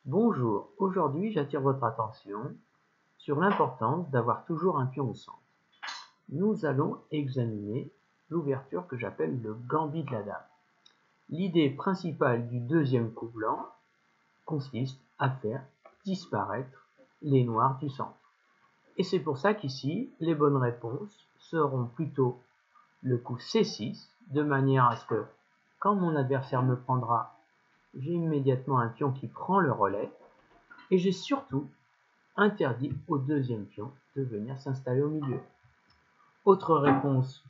Bonjour, aujourd'hui j'attire votre attention sur l'importance d'avoir toujours un pion au centre. Nous allons examiner l'ouverture que j'appelle le gambit de la dame. L'idée principale du deuxième coup blanc consiste à faire disparaître les noirs du centre. Et c'est pour ça qu'ici, les bonnes réponses seront plutôt le coup C6, de manière à ce que, quand mon adversaire me prendra, j'ai immédiatement un pion qui prend le relais, et j'ai surtout interdit au deuxième pion de venir s'installer au milieu. Autre réponse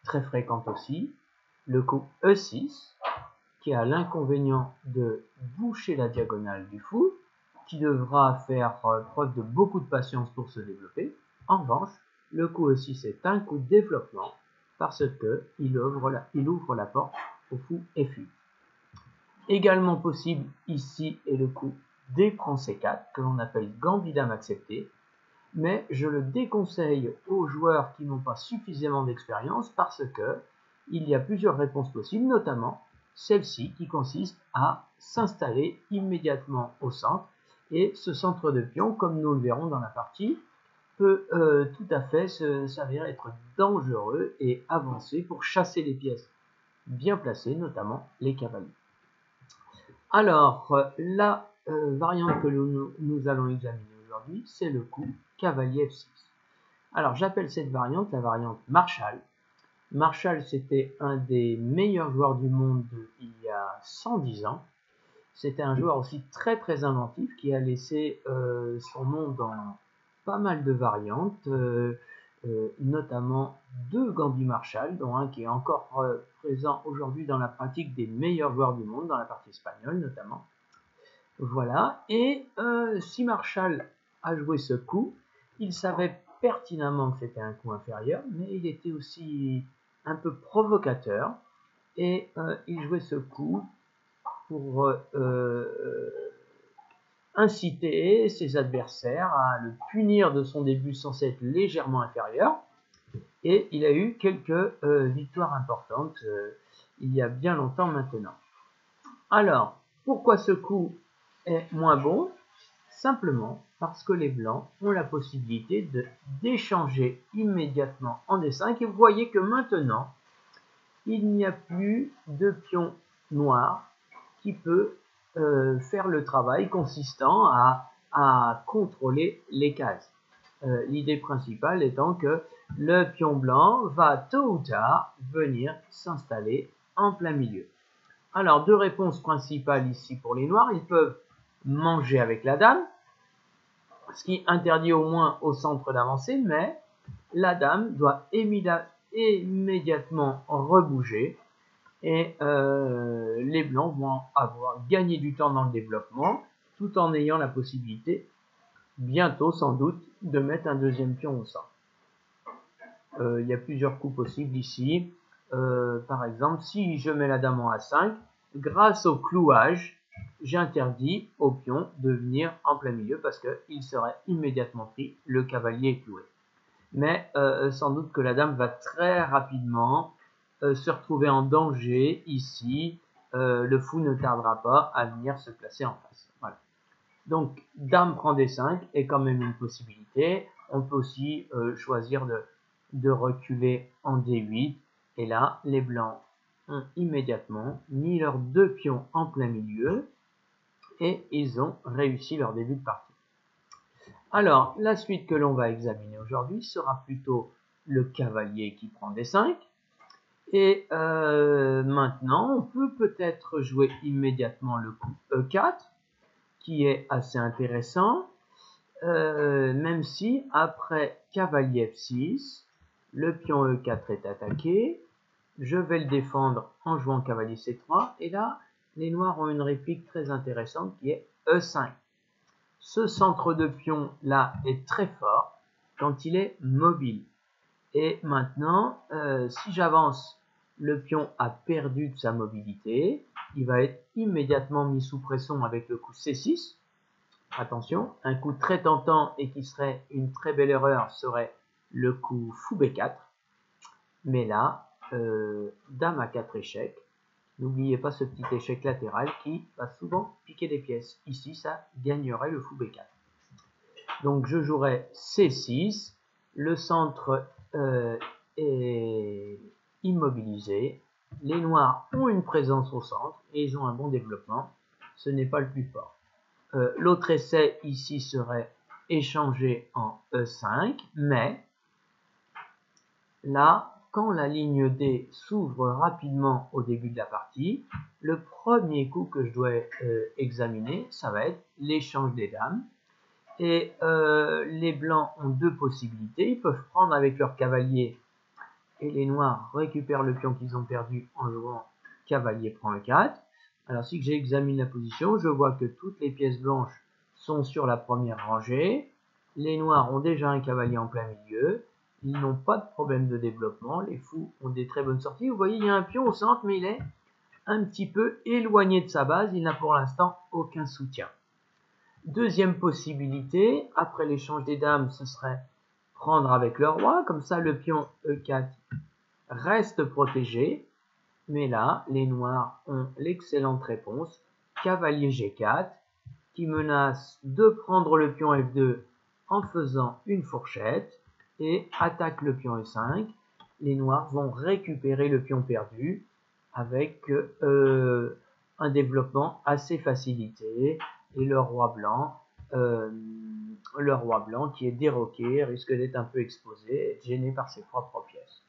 très fréquente aussi, le coup E6, qui a l'inconvénient de boucher la diagonale du fou, qui devra faire preuve de beaucoup de patience pour se développer. En revanche, le coup E6 est un coup de développement parce qu'il ouvre la porte au fou F8. Également possible ici est le coup D prend C4, que l'on appelle gambit dame accepté, mais je le déconseille aux joueurs qui n'ont pas suffisamment d'expérience parce que il y a plusieurs réponses possibles, notamment celle-ci qui consiste à s'installer immédiatement au centre, et ce centre de pion, comme nous le verrons dans la partie, peut tout à fait s'avérer être dangereux et avancer pour chasser les pièces bien placées, notamment les cavaliers. Alors, la variante que nous allons examiner aujourd'hui, c'est le coup cavalier F6. Alors, j'appelle cette variante la variante Marshall. Marshall, c'était un des meilleurs joueurs du monde il y a 110 ans. C'était un joueur aussi très très inventif qui a laissé son nom dans pas mal de variantes, notamment deux gambits Marshall, dont un qui est encore présent aujourd'hui dans la pratique des meilleurs joueurs du monde, dans la partie espagnole notamment. Voilà, et si Marshall a joué ce coup, il savait pertinemment que c'était un coup inférieur, mais il était aussi un peu provocateur, et il jouait ce coup pour inciter ses adversaires à le punir de son début censé être légèrement inférieur, et il a eu quelques victoires importantes il y a bien longtemps maintenant. Alors, pourquoi ce coup est moins bon? Simplement parce que les blancs ont la possibilité d'échanger immédiatement en D5, et vous voyez que maintenant, il n'y a plus de pion noir qui peut faire le travail consistant à contrôler les cases. L'idée principale étant que le pion blanc va tôt ou tard venir s'installer en plein milieu. Alors, deux réponses principales ici pour les noirs. Ils peuvent manger avec la dame, ce qui interdit au moins au centre d'avancer, mais la dame doit immédiatement rebouger, et les blancs vont avoir gagné du temps dans le développement, tout en ayant la possibilité, bientôt sans doute, de mettre un deuxième pion au centre. Il y a plusieurs coups possibles ici. Par exemple, si je mets la dame en A5, grâce au clouage, j'interdis au pion de venir en plein milieu parce qu'il serait immédiatement pris, le cavalier est cloué. Mais sans doute que la dame va très rapidement se retrouver en danger ici. Le fou ne tardera pas à venir se placer en face. Voilà. Donc, dame prend D5 est quand même une possibilité. On peut aussi choisir de reculer en D8. Et là, les blancs ont immédiatement mis leurs deux pions en plein milieu et ils ont réussi leur début de partie. Alors, la suite que l'on va examiner aujourd'hui sera plutôt le cavalier qui prend D5. Et maintenant, on peut peut-être jouer immédiatement le coup E4, qui est assez intéressant, même si après cavalier F6, le pion E4 est attaqué. Je vais le défendre en jouant cavalier C3, et là, les noirs ont une réplique très intéressante qui est E5. Ce centre de pion là est très fort quand il est mobile. Et maintenant, si j'avance, le pion a perdu de sa mobilité. Il va être immédiatement mis sous pression avec le coup C6. Attention, un coup très tentant et qui serait une très belle erreur serait le coup fou B4. Mais là, dame à 4 échecs. N'oubliez pas ce petit échec latéral qui va souvent piquer des pièces. Ici, ça gagnerait le fou B4. Donc je jouerai C6, le centre est immobilisé, les noirs ont une présence au centre et ils ont un bon développement, ce n'est pas le plus fort. L'autre essai ici serait échangé en E5, mais là, quand la ligne D s'ouvre rapidement au début de la partie, le premier coup que je dois examiner, ça va être l'échange des dames. Et les blancs ont deux possibilités. Ils peuvent prendre avec leur cavalier et les noirs récupèrent le pion qu'ils ont perdu en jouant cavalier prend E4. Alors si j'examine la position, je vois que toutes les pièces blanches sont sur la première rangée. Les noirs ont déjà un cavalier en plein milieu. Ils n'ont pas de problème de développement. Les fous ont des très bonnes sorties. Vous voyez, il y a un pion au centre, mais il est un petit peu éloigné de sa base. Il n'a pour l'instant aucun soutien. Deuxième possibilité, après l'échange des dames, ce serait prendre avec le roi. Comme ça, le pion E4 reste protégé. Mais là, les noirs ont l'excellente réponse, cavalier G4, qui menace de prendre le pion F2 en faisant une fourchette, et attaque le pion E5. Les noirs vont récupérer le pion perdu avec un développement assez facilité, et le roi blanc qui est déroqué risque d'être un peu exposé, gêné par ses propres pièces.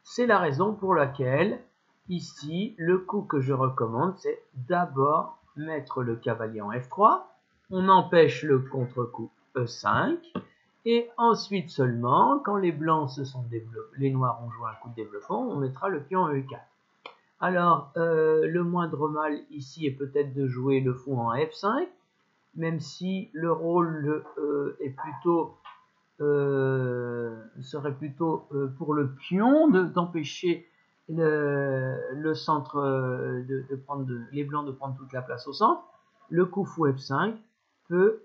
C'est la raison pour laquelle ici le coup que je recommande, c'est d'abord mettre le cavalier en F3, on empêche le contre-coup E5, et ensuite seulement, quand les blancs se sont développés, les noirs ont joué un coup de développement, on mettra le pion E4. Alors, le moindre mal ici est peut-être de jouer le fou en F5, même si le rôle est plutôt, serait plutôt pour le pion d'empêcher le centre de prendre les blancs de prendre toute la place au centre. Le coup fou F5 peut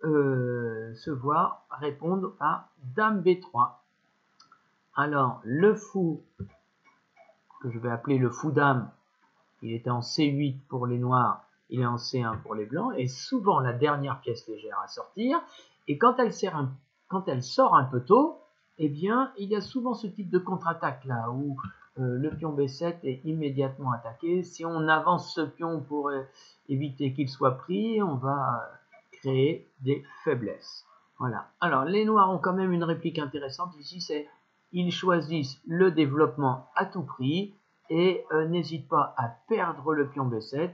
se voir répondre à dame B3. Alors, le fou, que je vais appeler le fou dame, il était en C8 pour les noirs, il est en C1 pour les blancs, et souvent la dernière pièce légère à sortir, et quand elle sort un peu tôt, eh bien, il y a souvent ce type de contre-attaque là, où le pion B7 est immédiatement attaqué. Si on avance ce pion pour éviter qu'il soit pris, on va créer des faiblesses. Voilà. Alors, les noirs ont quand même une réplique intéressante ici, c'est ils choisissent le développement à tout prix, et n'hésite pas à perdre le pion B7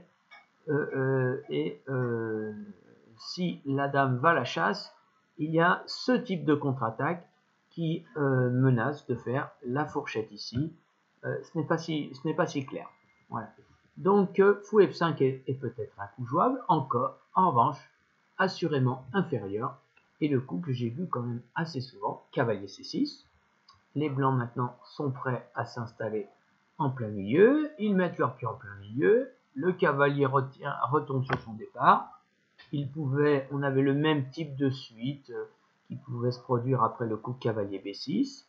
si la dame va à la chasse, il y a ce type de contre-attaque qui menace de faire la fourchette ici. Ce n'est pas si clair. Voilà. Donc fou F5 est peut-être un coup jouable, encore, en revanche, assurément inférieur, et le coup que j'ai vu quand même assez souvent, cavalier C6. Les blancs maintenant sont prêts à s'installer en plein milieu, ils mettent leur pion en plein milieu, le cavalier retombe sur son départ. On avait le même type de suite qui pouvait se produire après le coup de cavalier B6.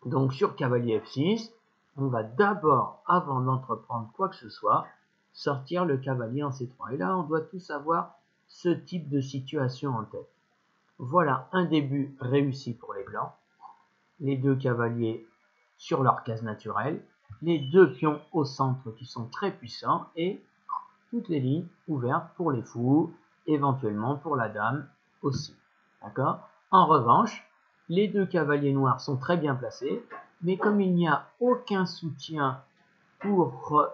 Donc sur cavalier F6, on va d'abord, avant d'entreprendre quoi que ce soit, sortir le cavalier en C3. Et là, on doit tous avoir ce type de situation en tête. Voilà un début réussi pour les blancs. Les deux cavaliers sur leur case naturelle, les deux pions au centre qui sont très puissants, et toutes les lignes ouvertes pour les fous, éventuellement pour la dame aussi. D'accord ? En revanche, les deux cavaliers noirs sont très bien placés, mais comme il n'y a aucun soutien pour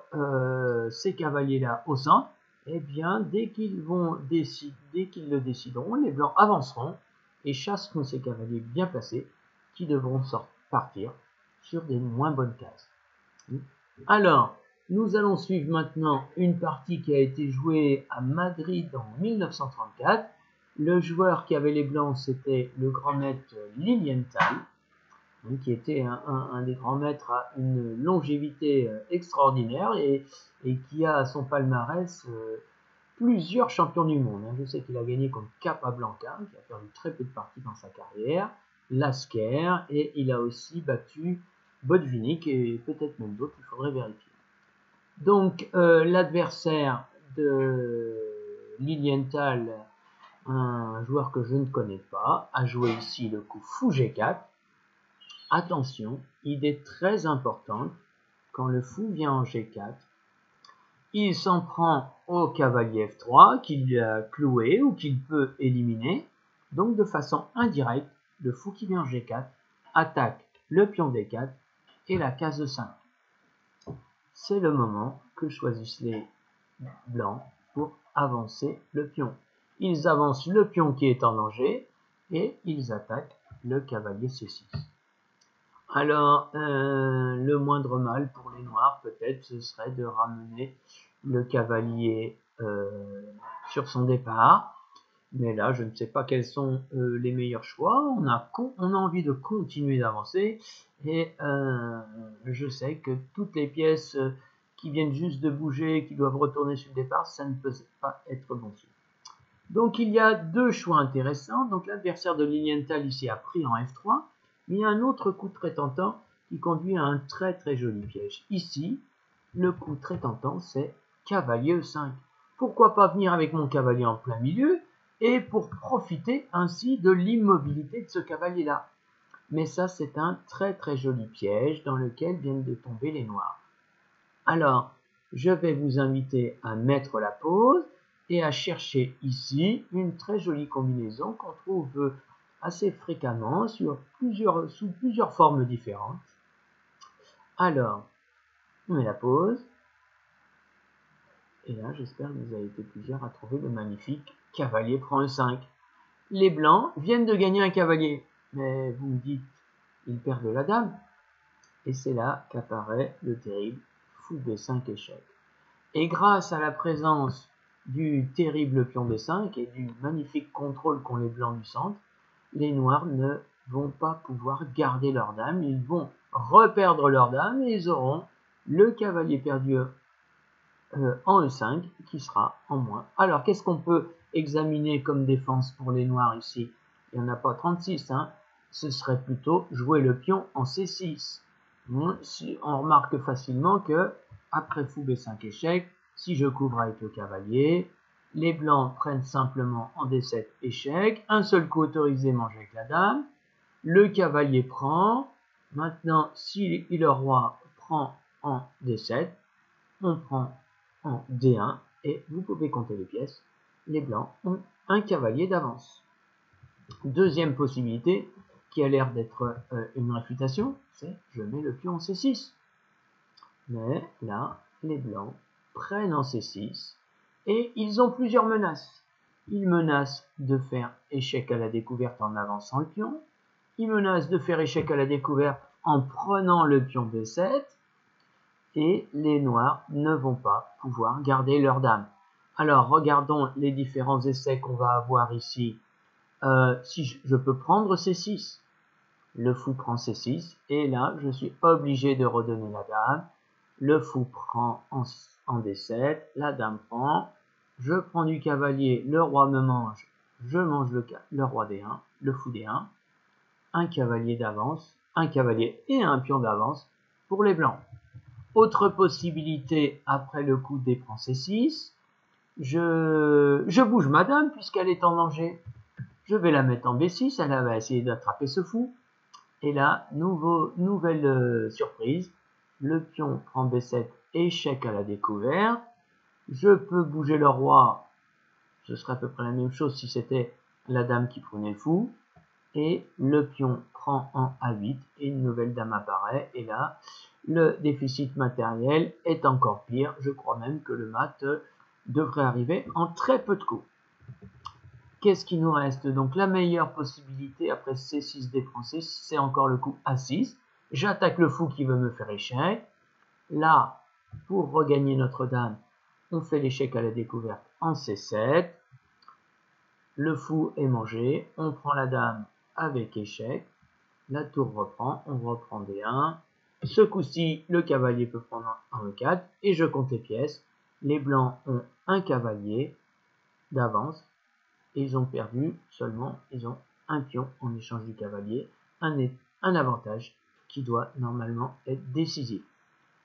ces cavaliers-là au centre, eh bien, dès qu'ils le décideront, les blancs avanceront et chasseront ces cavaliers bien placés qui devront partir sur des moins bonnes cases. Alors, nous allons suivre maintenant une partie qui a été jouée à Madrid en 1934. Le joueur qui avait les blancs, c'était le grand maître Lilienthal, qui était un des grands maîtres à une longévité extraordinaire et qui a à son palmarès plusieurs champions du monde. Je sais qu'il a gagné contre Capablanca, qui a perdu très peu de parties dans sa carrière, Lasker, et il a aussi battu Botvinnik et peut-être même d'autres, il faudrait vérifier. Donc l'adversaire de Lilienthal, un joueur que je ne connais pas, a joué ici le coup fou G4. Attention, idée très importante, quand le fou vient en G4, il s'en prend au cavalier F3 qu'il a cloué ou qu'il peut éliminer. Donc de façon indirecte, le fou qui vient en G4 attaque le pion D4 et la case de 5. C'est le moment que choisissent les blancs pour avancer le pion. Ils avancent le pion qui est en danger et ils attaquent le cavalier C6. Alors, le moindre mal pour les noirs, peut-être, ce serait de ramener le cavalier sur son départ. Mais là, je ne sais pas quels sont les meilleurs choix. On a envie de continuer d'avancer. Et je sais que toutes les pièces qui viennent juste de bouger, qui doivent retourner sur le départ, ça ne peut pas être bon signe. Donc, il y a deux choix intéressants. Donc, l'adversaire de Lilienthal ici a pris en F3. Mais il y a un autre coup très tentant qui conduit à un très très joli piège. Ici, le coup très tentant, c'est cavalier E5. Pourquoi pas venir avec mon cavalier en plein milieu et pour profiter ainsi de l'immobilité de ce cavalier-là. Mais ça, c'est un très très joli piège dans lequel viennent de tomber les noirs. Alors, je vais vous inviter à mettre la pause et à chercher ici une très jolie combinaison qu'on trouve assez fréquemment sous plusieurs formes différentes. Alors, on met la pause. Et là, j'espère que vous avez été plusieurs à trouver le magnifique cavalier prend E5. Les blancs viennent de gagner un cavalier. Mais vous me dites, ils perdent la dame. Et c'est là qu'apparaît le terrible fou B5 échec. Et grâce à la présence du terrible pion D5 et du magnifique contrôle qu'ont les blancs du centre, les noirs ne vont pas pouvoir garder leur dame, ils vont reperdre leur dame et ils auront le cavalier perdu en E5 qui sera en moins. Alors qu'est-ce qu'on peut examiner comme défense pour les noirs ici? Il n'y en a pas 36, hein. Ce serait plutôt jouer le pion en C6. On remarque facilement que après fou B5 échec, si je couvre avec le cavalier, les blancs prennent simplement en D7 échec, un seul coup autorisé manger avec la dame, le cavalier prend, maintenant si le roi prend en D7, on prend en D1 et vous pouvez compter les pièces, les blancs ont un cavalier d'avance. Deuxième possibilité, qui a l'air d'être une réfutation, c'est je mets le pion en C6. Mais là, les blancs prennent en C6 et ils ont plusieurs menaces. Ils menacent de faire échec à la découverte en avançant le pion. Ils menacent de faire échec à la découverte en prenant le pion B7. Et les noirs ne vont pas pouvoir garder leur dame. Alors, regardons les différents essais qu'on va avoir ici. Si je peux prendre C6, le fou prend C6, et là, je suis obligé de redonner la dame. Le fou prend en D7, la dame prend, je prends du cavalier, le roi me mange, je mange le roi D1, le fou D1, un cavalier d'avance, un cavalier et un pion d'avance pour les blancs. Autre possibilité, après le coup D prend C6, je bouge ma dame puisqu'elle est en danger. Je vais la mettre en B6, elle va essayer d'attraper ce fou. Et là, nouvelle surprise, le pion prend B7, échec à la découverte. Je peux bouger le roi, ce serait à peu près la même chose si c'était la dame qui prenait le fou. Et le pion prend en A8 et une nouvelle dame apparaît. Et là, le déficit matériel est encore pire. Je crois même que le mat devrait arriver en très peu de coups. Qu'est-ce qui nous reste? Donc la meilleure possibilité après C6 D prend C6, c'est encore le coup A6. J'attaque le fou qui veut me faire échec. Là, pour regagner notre dame, on fait l'échec à la découverte en C7. Le fou est mangé, on prend la dame avec échec. La tour reprend, on reprend D1. Ce coup-ci, le cavalier peut prendre un E4 et je compte les pièces. Les blancs ont un cavalier d'avance et ils ont perdu seulement, ils ont un pion en échange du cavalier, un avantage qui doit normalement être décisif.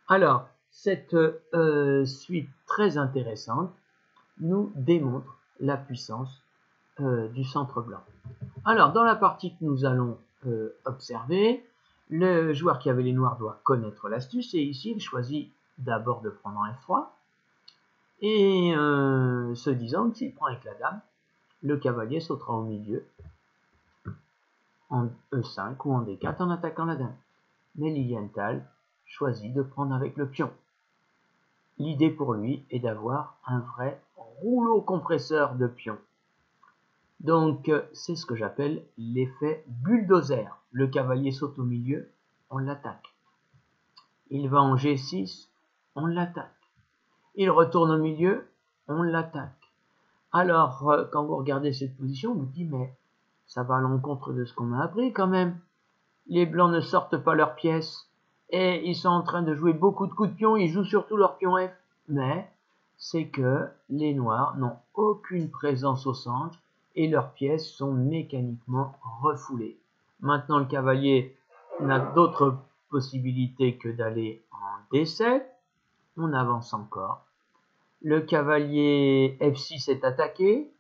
Alors, cette suite très intéressante nous démontre la puissance du centre blanc. Alors, dans la partie que nous allons observer, le joueur qui avait les noirs doit connaître l'astuce, et ici il choisit d'abord de prendre un F3, et se disant que s'il prend avec la dame, le cavalier sautera au milieu en E5 ou en D4 en attaquant la dame. Mais Lilienthal choisit de prendre avec le pion. L'idée pour lui est d'avoir un vrai rouleau compresseur de pions. Donc c'est ce que j'appelle l'effet bulldozer. Le cavalier saute au milieu, on l'attaque. Il va en G6, on l'attaque. Il retourne au milieu, on l'attaque. Alors quand vous regardez cette position, vous dites mais ça va à l'encontre de ce qu'on a appris quand même. Les blancs ne sortent pas leurs pièces et ils sont en train de jouer beaucoup de coups de pion, ils jouent surtout leur pion F. Mais c'est que les noirs n'ont aucune présence au centre et leurs pièces sont mécaniquement refoulées. Maintenant le cavalier n'a d'autre possibilité que d'aller en D7. On avance encore. Le cavalier F6 est attaqué.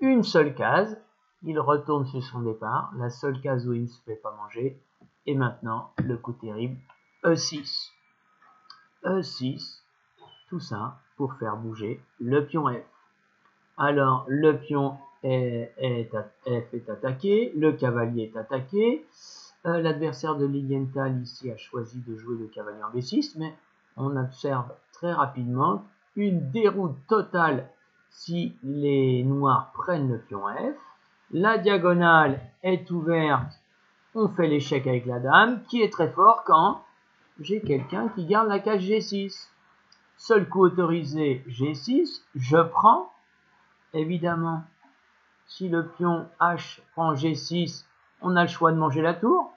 Une seule case. Il retourne sur son départ. La seule case où il ne se fait pas manger. Et maintenant, le coup terrible, E6. E6, tout ça pour faire bouger le pion F. Alors, le pion F est attaqué. Le cavalier est attaqué. L'adversaire de Lilienthal ici a choisi de jouer le cavalier en B6, mais on observe très rapidement une déroute totale si les noirs prennent le pion F. La diagonale est ouverte, on fait l'échec avec la dame, qui est très fort quand j'ai quelqu'un qui garde la case G6. Seul coup autorisé G6, je prends. Évidemment, si le pion H prend G6, on a le choix de manger la tour,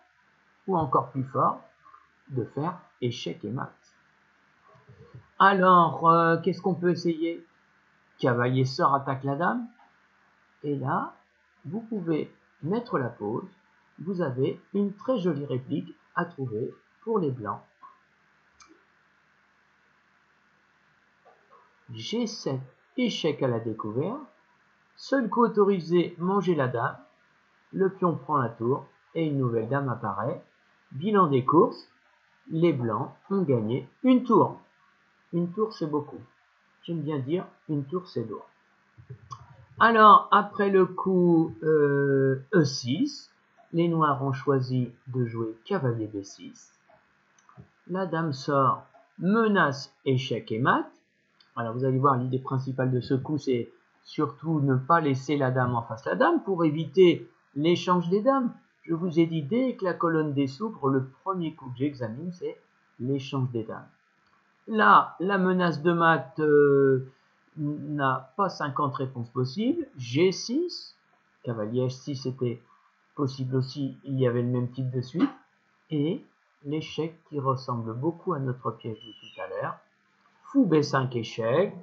ou encore plus fort, de faire échec et mat. Alors, qu'est-ce qu'on peut essayer? Cavalier sort, attaque la dame, et là, vous pouvez mettre la pause. Vous avez une très jolie réplique à trouver pour les blancs. G7, échec à la découverte. Seul coup autorisé, manger la dame. Le pion prend la tour et une nouvelle dame apparaît. Bilan des courses, les blancs ont gagné une tour. Une tour, c'est beaucoup. J'aime bien dire une tour, c'est lourd. Alors, après le coup E6, les noirs ont choisi de jouer cavalier B6. La dame sort, menace, échec et mat. Alors, vous allez voir, l'idée principale de ce coup, c'est surtout ne pas laisser la dame en face la dame pour éviter l'échange des dames. Je vous ai dit, dès que la colonne D s'ouvre, le premier coup que j'examine, c'est l'échange des dames. Là, la menace de mat n'a pas 50 réponses possibles. G6, cavalier H6 était possible aussi, il y avait le même type de suite. Et l'échec qui ressemble beaucoup à notre piège de tout à l'heure. Fou B5 échec.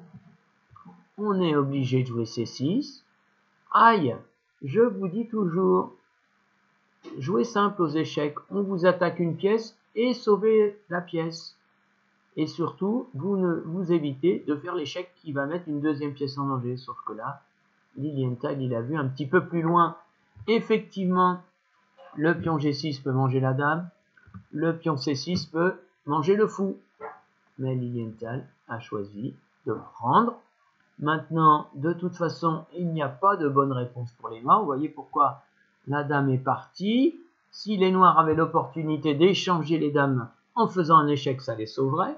On est obligé de jouer C6. Aïe, je vous dis toujours, jouez simple aux échecs. On vous attaque une pièce et sauvez la pièce. Et surtout, vous évitez de faire l'échec qui va mettre une deuxième pièce en danger. Sauf que là, Lilienthal, il a vu un petit peu plus loin. Effectivement, le pion G6 peut manger la dame. Le pion C6 peut manger le fou. Mais Lilienthal a choisi de prendre. Maintenant, de toute façon, il n'y a pas de bonne réponse pour les noirs. Vous voyez pourquoi la dame est partie. Si les noirs avaient l'opportunité d'échanger les dames en faisant un échec, ça les sauverait.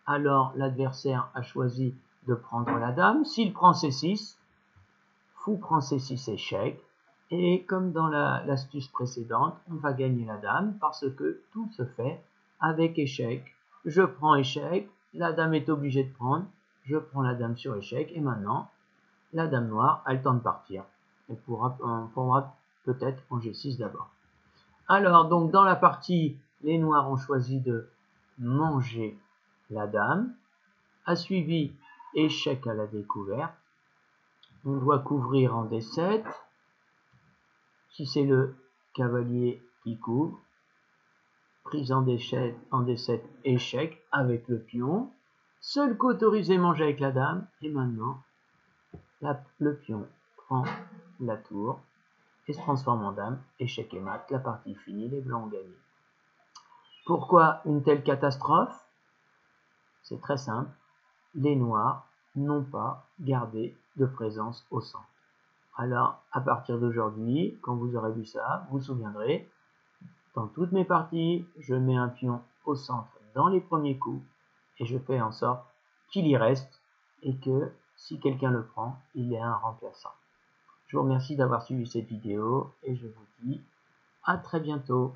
Alors l'adversaire a choisi de prendre la dame. S'il prend C6, fou prend C6 échec. Et comme dans l'astuce précédente, on va gagner la dame parce que tout se fait avec échec. Je prends échec, la dame est obligée de prendre, je prends la dame sur échec, et maintenant, la dame noire a le temps de partir. Elle prendra peut-être en G6 d'abord. Alors, donc dans la partie, les noirs ont choisi de manger la dame, a suivi échec à la découverte. On doit couvrir en D7. Si c'est le cavalier qui couvre, prise en D7, échec avec le pion. Seul coup autorisé, manger avec la dame. Et maintenant, le pion prend la tour et se transforme en dame. Échec et mat, la partie finie, les blancs ont gagné. Pourquoi une telle catastrophe? C'est très simple. Les noirs n'ont pas gardé de présence au centre. Alors, à partir d'aujourd'hui, quand vous aurez vu ça, vous vous souviendrez, dans toutes mes parties, je mets un pion au centre dans les premiers coups et je fais en sorte qu'il y reste et que si quelqu'un le prend, il ait un remplaçant. Je vous remercie d'avoir suivi cette vidéo et je vous dis à très bientôt.